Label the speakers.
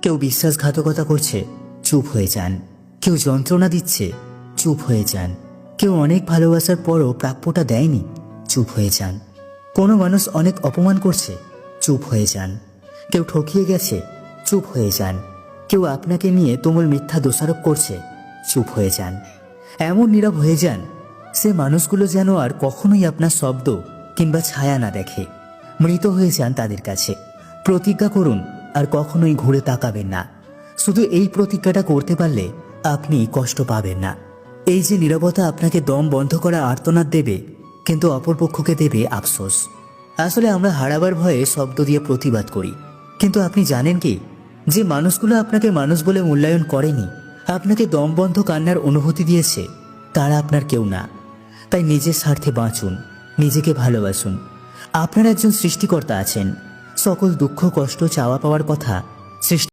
Speaker 1: কেউ বিশ্বাসঘাতকতা করছে, চুপ হয়ে যান। কেউ যন্ত্রণা দিচ্ছে, চুপ হয়ে যান। কেউ অনেক ভালোবাসার পরও প্রাপ্যটা দেয়নি, চুপ হয়ে যান। কোনো মানুষ অনেক অপমান করছে, চুপ হয়ে যান। কেউ ঠকিয়ে গেছে, চুপ হয়ে যান। কেউ আপনাকে নিয়ে তুমুল মিথ্যা দোষারোপ করছে, চুপ হয়ে যান। এমন নীরব হয়ে যান, সে মানুষগুলো যেন আর কখনোই আপনার শব্দ কিংবা ছায়া না দেখে। মৃত হয়ে যান তাদের কাছে। প্রতিজ্ঞা করুন আর কখনোই ঘুরে তাকাবেন না। শুধু এই প্রতিজ্ঞাটা করতে পারলে আপনি কষ্ট পাবেন না। এই যে নীরবতা আপনাকে দম বন্ধ করা আর্তনাদ দেবে, কিন্তু অপরপক্ষকে দেবে আফসোস। আসলে আমরা হারাবার ভয়ে শব্দ দিয়ে প্রতিবাদ করি, কিন্তু আপনি জানেন কি, যে মানুষগুলো আপনাকে মানুষ বলে মূল্যায়ন করেনি, আপনাকে দমবন্ধ কান্নার অনুভূতি দিয়েছে, তারা আপনার কেউ না। তাই নিজের স্বার্থে বাঁচুন, নিজেকে ভালোবাসুন। আপনার একজন সৃষ্টিকর্তা আছেন। সকল দুঃখ কষ্ট চাওয়া পাওয়ার কথা সৃষ্টি